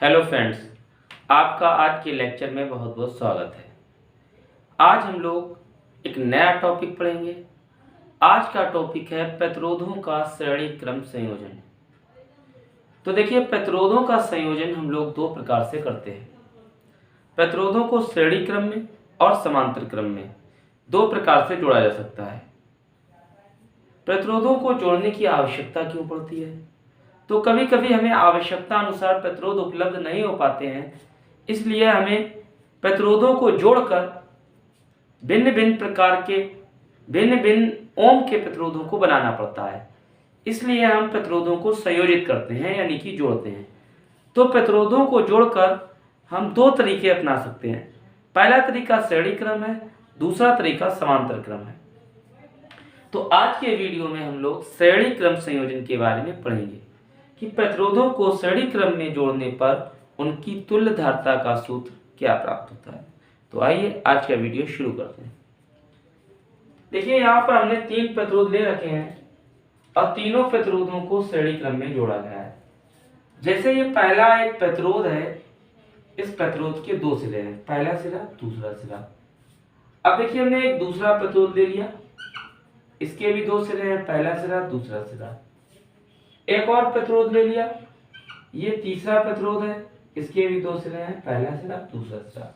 Hello friends, आपका आज के लेक्चर में बहुत बहुत स्वागत है। आज हम लोग एक नया टॉपिक पढ़ेंगे। आज का टॉपिक है प्रतिरोधों का श्रेणी क्रम संयोजन। तो देखिए, प्रतिरोधों का संयोजन हम लोग दो प्रकार से करते हैं। प्रतिरोधों को श्रेणी क्रम में और समांतर क्रम में दो प्रकार से जोड़ा जा सकता है। प्रतिरोधों को जोड़ने की आवश्यकता क्यों पड़ती है? तो कभी कभी हमें आवश्यकता अनुसार प्रतिरोध उपलब्ध नहीं हो पाते हैं, इसलिए हमें प्रतिरोधों को जोड़कर भिन्न भिन्न प्रकार के भिन्न भिन्न ओम के प्रतिरोधों को बनाना पड़ता है। इसलिए हम प्रतिरोधों को संयोजित करते हैं, यानी कि जोड़ते हैं। तो प्रतिरोधों को जोड़कर हम दो तरीके अपना सकते हैं। पहला तरीका श्रेणी क्रम है, दूसरा तरीका समांतर क्रम है। तो आज के वीडियो में हम लोग श्रेणी क्रम संयोजन के बारे में पढ़ेंगे कि प्रतिरोधों को श्रेणी क्रम में जोड़ने पर उनकी तुल्य धारिता का सूत्र क्या प्राप्त होता है। तो आइए आज का वीडियो शुरू करते हैं। देखिए, यहाँ पर हमने तीन प्रतिरोध ले रखे हैं और तीनों प्रतिरोधों को श्रेणी क्रम में जोड़ा गया है। जैसे ये पहला एक प्रतिरोध है, इस प्रतिरोध के दो सिरे हैं, पहला सिरा दूसरा सिरा। अब देखिए, हमने एक दूसरा प्रतिरोध ले लिया, इसके भी दो सिरे हैं, पहला सिरा दूसरा सिरा। एक और प्रतिरोध ले लिया, ये तीसरा प्रतिरोध है, इसके भी दो सिरे हैं, पहला सिरा दूसरा सिरा।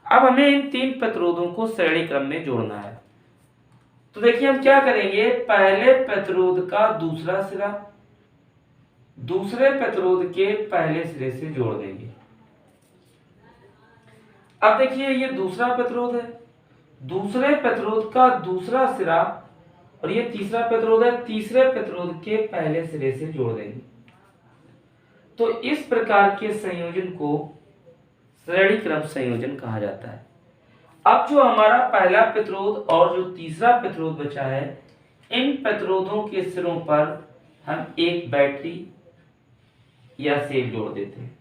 अब हमें इन तीन प्रतिरोधों को श्रेणी क्रम में जोड़ना है। तो देखिए, हम क्या करेंगे, पहले प्रतिरोध का दूसरा सिरा दूसरे प्रतिरोध के पहले सिरे से जोड़ देंगे। अब देखिए, ये दूसरा प्रतिरोध है, दूसरे प्रतिरोध का दूसरा सिरा और ये तीसरा प्रतिरोध है, तीसरे प्रतिरोध के पहले सिरे से जोड़ देंगे। तो इस प्रकार के संयोजन को श्रेणी क्रम संयोजन कहा जाता है। अब जो हमारा पहला प्रतिरोध और जो तीसरा प्रतिरोध बचा है, इन प्रतिरोधों के सिरों पर हम एक बैटरी या सेल जोड़ देते हैं।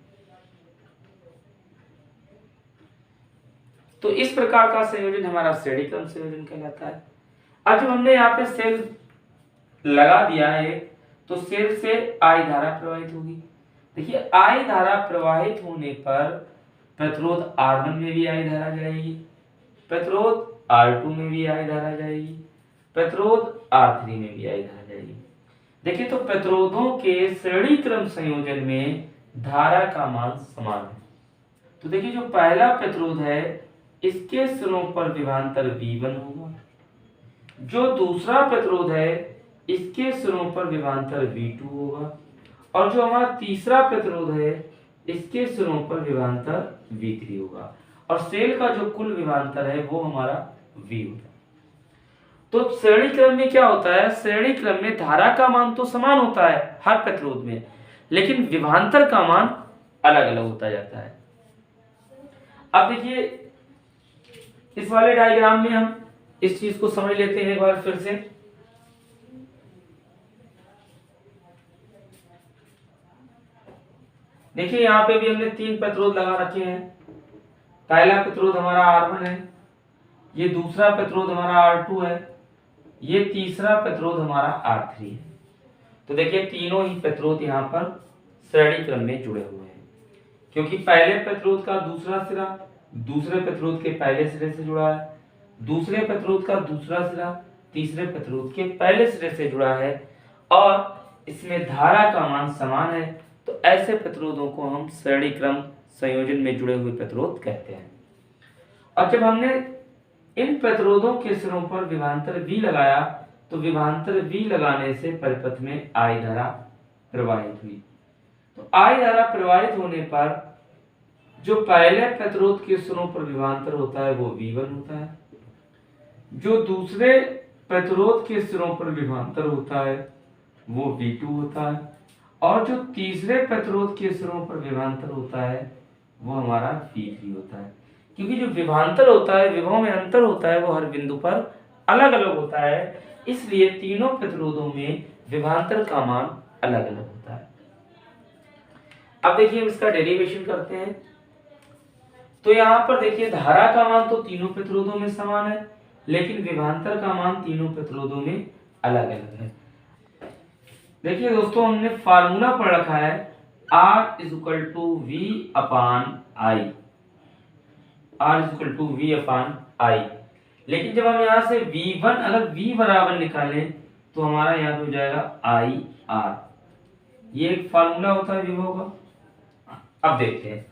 तो इस प्रकार का संयोजन हमारा श्रेणी क्रम संयोजन कहलाता है। अब जब हमने यहाँ पे सेल लगा दिया है, तो सेल से आई धारा प्रवाहित होगी। देखिए, आई धारा प्रवाहित होने पर प्रतिरोध R1 में भी आई धारा जाएगी, प्रतिरोध R2 में भी आई धारा जाएगी, प्रतिरोध R3 में भी आई धारा जाएगी। देखिए, तो प्रतिरोधों के श्रेणी क्रम संयोजन में धारा का मान समान है। तो देखिए, जो पहला प्रतिरोध है, इसके सिरों पर विभवांतर V1 होगा, जो दूसरा प्रतिरोध है, इसके सिरों पर विभवांतर V2 होगा, और जो हमारा तीसरा प्रतिरोध है, इसके सिरों पर विभवांतर V3 होगा, और सेल का जो कुल विभवांतर है वो हमारा V होता है। तो श्रेणी क्रम में क्या होता है, श्रेणी क्रम में धारा का मान तो समान होता है हर प्रतिरोध में, लेकिन विभवांतर का मान अलग अलग होता जाता है। अब देखिए, इस वाले डायग्राम में हम इस चीज को समझ लेते हैं एक बार फिर से। देखिए, यहाँ पे भी हमने तीन प्रतिरोध लगा रखे हैं। पहला प्रतिरोध हमारा R1 है, ये दूसरा प्रतिरोध हमारा R2 है, ये तीसरा प्रतिरोध हमारा R3 है। तो देखिए, तीनों ही प्रतिरोध यहाँ पर श्रेणी क्रम में जुड़े हुए हैं, क्योंकि पहले प्रतिरोध का दूसरा सिरा दूसरे प्रतिरोध के पहले सिरे से जुड़ा है, दूसरे प्रतिरोध का दूसरा सिरा तीसरे प्रतिरोध के पहले सिरे से जुड़ा है, और इसमें धारा का मान समान है। तो ऐसे प्रतिरोधों को हम श्रेणी क्रम संयोजन में जुड़े हुए प्रतिरोध कहते हैं। और जब हमने इन प्रतिरोधों के सिरों पर विभवांतर V लगाया, तो विभवांतर V लगाने से परिपथ में I धारा प्रवाहित हुई। तो I धारा प्रवाहित होने पर जो पहले प्रतिरोध के सिरों पर विभवांतर होता है वो V1 होता है, जो दूसरे प्रतिरोध के सिरों पर विभवांतर होता है वो V2 होता है, और जो तीसरे प्रतिरोध के सिरों पर विभवांतर होता है वो हमारा V3 होता है। क्योंकि जो विभवांतर होता है, विभव में अंतर होता है, वो हर बिंदु पर अलग अलग होता है, इसलिए तीनों प्रतिरोधों में विभवांतर का मान अलग अलग होता है। अब देखिए, हम इसका डेरिवेशन करते हैं। तो यहाँ पर देखिए, धारा का मान तो तीनों प्रतिरोधों में समान है, लेकिन विभवांतर का मान तीनों प्रतिरोधों में अलग अलग है। देखिए दोस्तों, हमने फार्मूला पढ़ रखा है R is equal to V upon I, R is equal to V upon I। लेकिन जब हम यहाँ से V1 अगर V बराबर निकालें तो हमारा यहाँ पे हो जाएगा IR। ये एक फार्मूला होता है विभव का। अब देखते हैं,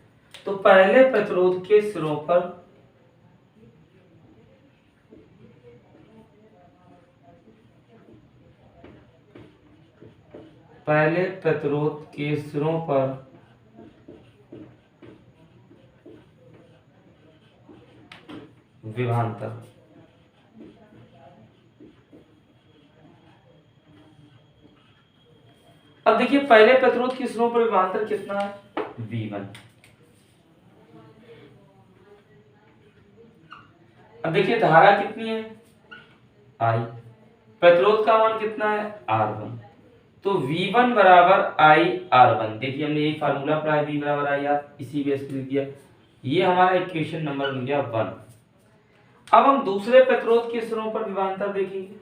तो पहले प्रतिरोध के सिरों पर विभवांतर, अब देखिए पहले प्रतिरोध के सिरों पर विभवांतर कितना है, V1। अब देखिए धारा कितनी है, I। प्रतिरोध का मान कितना है, R1। तो V1 बराबर IR1। देखिए हमने यही फार्मूला पढ़ा है, V बराबर IR, इसी बेस पे लिख दिया। ये हमारा इक्वेशन नंबर बन गया 1। अब हम दूसरे प्रतिरोध के सिरों पर विभवांतर देखेंगे,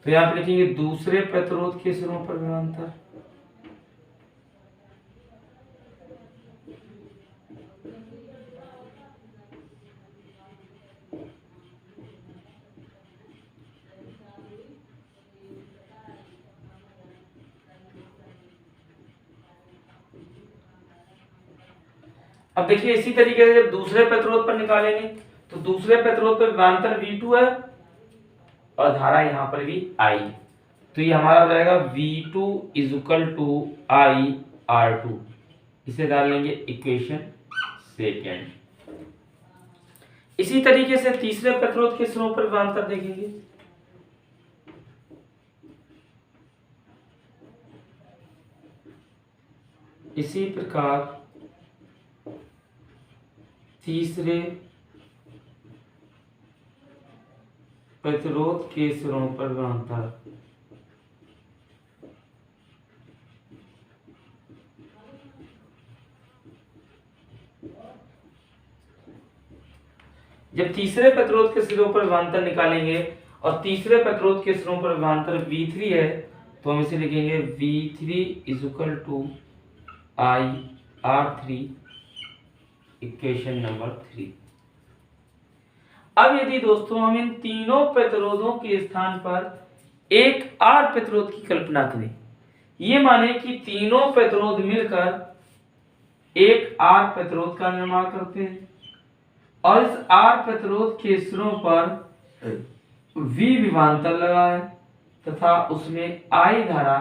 तो यहाँ पे लिखेंगे दूसरे प्रतिरोध के सिरों पर विभवांतर। अब देखिए इसी तरीके से जब दूसरे प्रतिरोध पर निकालेंगे तो दूसरे प्रतिरोध पर विभवांतर V2 है और धारा यहाँ पर भी I। तो ये हमारा हो जाएगा V2 is equal to IR2। इसे डाल लेंगे इक्वेशन सेकेंड। इसी तरीके से तीसरे प्रतिरोध के सिरों पर विभवांतर देखेंगे, इसी प्रकार तीसरे प्रतिरोध के सिरों पर विभवांतर, जब तीसरे प्रतिरोध के सिरों पर विभवांतर निकालेंगे और तीसरे प्रतिरोध के सिरों पर विभवांतर V3 है तो हम इसे लिखेंगे V3 is equal to IR3, equation number 3। अब यदि दोस्तों हम इन तीनों प्रतिरोधों के स्थान पर एक R प्रतिरोध की कल्पना करें, ये माने कि तीनों प्रतिरोध मिलकर एक R प्रतिरोध का निर्माण करते हैं और इस R प्रतिरोध के सिरों पर V विभवांतर लगा है तथा उसमें I धारा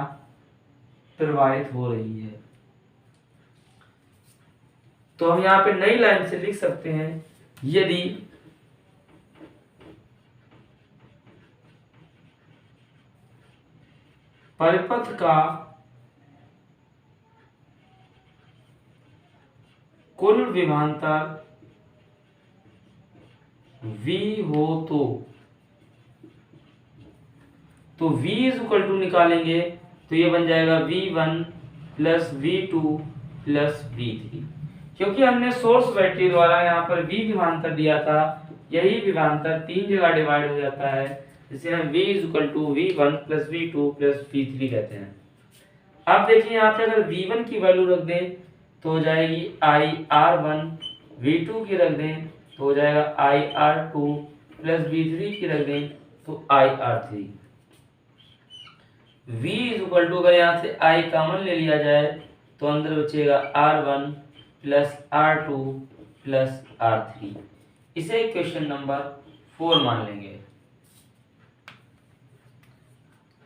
प्रवाहित हो रही है। तो हम यहाँ पे नई लाइन से लिख सकते हैं, यदि परिपथ का कुल विभवांतर V हो तो V इज इक्वल टू निकालेंगे तो ये बन जाएगा V1 plus V2 plus V3। क्योंकि हमने सोर्स बैटरी द्वारा यहाँ पर V विभवांतर दिया था, यही विभवांतर 3 जगह डिवाइड हो जाता है, जिसे हम V is equal to V1 plus V2 plus V3 कहते हैं। अब देखिए यहाँ पे अगर V1 की वैल्यू रख दें तो हो जाएगी IR1, V2 की रख दें तो हो जाएगा IR2 प्लस V3 की रख दें तो IR3। V is equal to अगर यहाँ से I कॉमन ले लिया जाए तो अंदर बचेगा R1 plus R2 plus R3। इसे क्वेश्चन नंबर 4 मान लेंगे।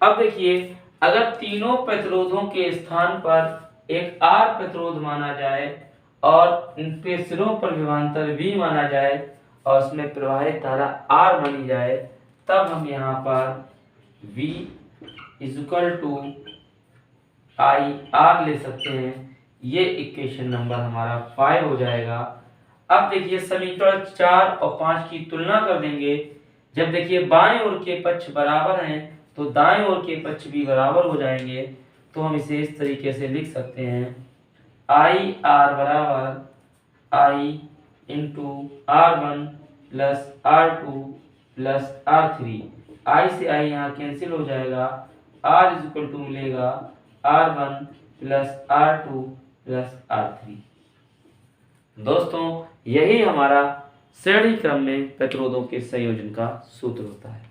अब देखिए अगर तीनों प्रतिरोधों के स्थान पर एक R प्रतिरोध माना जाए और इनके सिरों पर विभवांतर V माना जाए और उसमें प्रवाहित धारा R मानी जाए, तब हम यहाँ पर V is equal to IR ले सकते हैं। ये इक्वेशन नंबर हमारा 5 हो जाएगा। अब देखिए समीकरण 4 और 5 की तुलना कर देंगे। जब देखिए बाएं ओर के पक्ष बराबर हैं तो दाएं ओर के पक्ष भी बराबर हो जाएंगे। तो हम इसे इस तरीके से लिख सकते हैं, IR बराबर I into R1 plus R2 plus R3। I से I यहाँ कैंसिल हो जाएगा, R इज इक्वल टू मिलेगा R1 plus R2 plus R3। दोस्तों यही हमारा श्रेणी क्रम में प्रतिरोधों के संयोजन का सूत्र होता है।